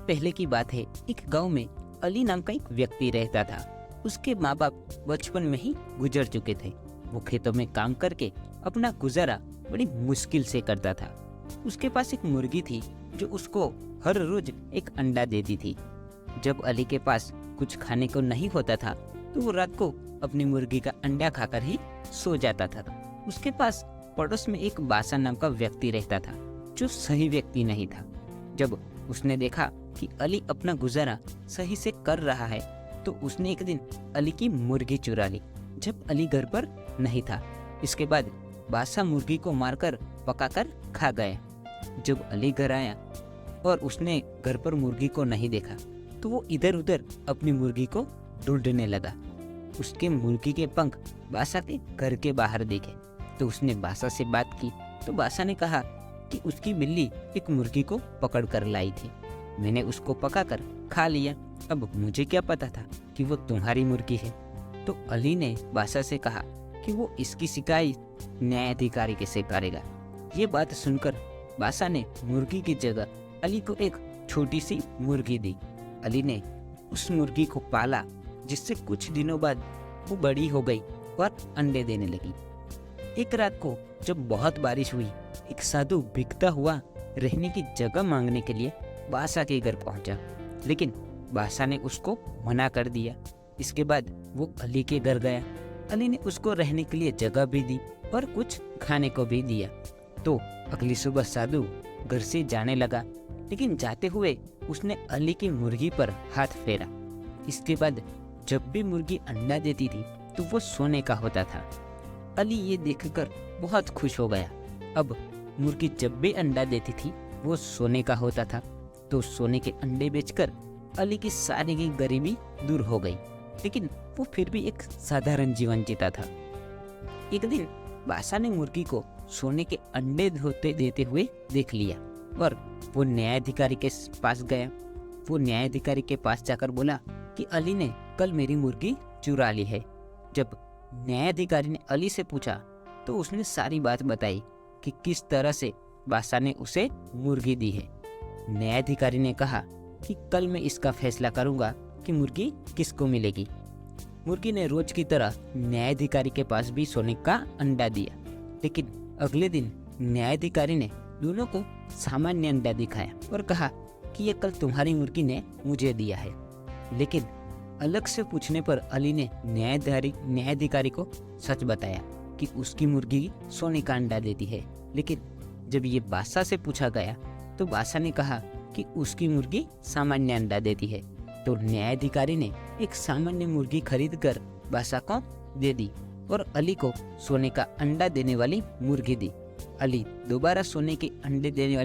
पहले की बात है, एक गांव में अली नाम का एक व्यक्ति रहता था। उसके माँ बाप बचपन में ही गुजर चुके थे। वो खेतों में काम करके अपना गुजारा बड़ी मुश्किल से करता था। उसके पास एक मुर्गी थी जो उसको हर रोज एक अंडा देती थी। जब अली के पास कुछ खाने को नहीं होता था तो वो रात को अपनी मुर्गी का अंडा खाकर ही सो जाता था। उसके पास पड़ोस में एक बासा नाम का व्यक्ति रहता था जो सही व्यक्ति नहीं था। जब उसने देखा कि अली अपना गुजारा सही से कर रहा है तो उसने एक दिन अली की मुर्गी चुरा ली जब अली घर पर नहीं था। इसके बाद बासा मुर्गी को मारकर पकाकर खा गया। जब अली घर आया और उसने घर पर मुर्गी को नहीं देखा तो वो इधर उधर अपनी मुर्गी को ढूंढने लगा। उसके मुर्गी के पंख बासा के घर के बाहर दिखे तो उसने बासा से बात की तो बासा ने कहा कि उसकी बिल्ली एक मुर्गी को पकड़ कर लाई थी। मैंने उसको पकाकर खा लिया। अब मुझे क्या पता था कि वो तुम्हारी मुर्गी है। तो अली ने बासा से कहा कि वो इसकी शिकायत न्यायाधिकारी के से करेगा। ये बात सुनकर बासा ने मुर्गी की जगह अली को एक छोटी सी मुर्गी दी। अली ने उस मुर्गी को पाला जिससे कुछ दिनों बाद वो बड़ी हो गई और अंडे देने लगी। एक रात को जब बहुत बारिश हुई, एक साधु भीगता हुआ रहने की जगह मांगने के लिए बासा के घर पहुंचा, लेकिन बासा ने उसको मना कर दिया। इसके बाद वो अली के घर गया। अली ने उसको रहने के लिए जगह भी दी और कुछ खाने को भी दिया। तो अगली सुबह साधु घर से जाने लगा, लेकिन जाते हुए उसने अली की मुर्गी पर हाथ फेरा। इसके बाद जब भी मुर्गी अंडा देती थी तो वो सोने का होता था। अली ये देखकर बहुत खुश हो गया। अब मुर्गी जब भी अंडा देती थी वो सोने का होता था, तो सोने के अंडे बेचकर अली की सारी की गरीबी दूर हो गई। लेकिन वो फिर भी एक साधारण जीवन जीता था। एक दिन बासा ने मुर्गी को सोने के अंडे होते देते हुए देख लिया और वो न्यायाधिकारी के पास गया। वो न्यायाधिकारी के पास जाकर बोला कि अली ने कल मेरी मुर्गी चुरा ली है। जब न्यायाधिकारी ने अली से पूछा तो उसने सारी बात बताई कि किस तरह से बासा ने उसे मुर्गी दी है। न्यायाधिकारी ने कहा कि कल मैं इसका फैसला करूंगा कि मुर्गी किसको मिलेगी। मुर्गी ने रोज की तरह न्यायाधिकारी के पास भी सोने का अंडा दिया, लेकिन अगले दिन न्यायाधिकारी ने दोनों को सामान्य अंडा दिखाया और कहा कि ये कल तुम्हारी मुर्गी ने मुझे दिया है। लेकिन अलग से पूछने पर अली ने न्यायाधिकारी को सच बताया कि उसकी मुर्गी सोने का अंडा देती है। लेकिन जब ये बासा से पूछा गया तो बासा ने कहा कि उसकी मुर्गी सामान्य अंडा देती है। तो न्यायाधिकारी ने एक सामान्य मुर्गी खरीद कर बासा को दे दी और अली को सोने का अंडा देने वाली मुर्गी दी। अली दोबारा सोने के अंडे देने वाली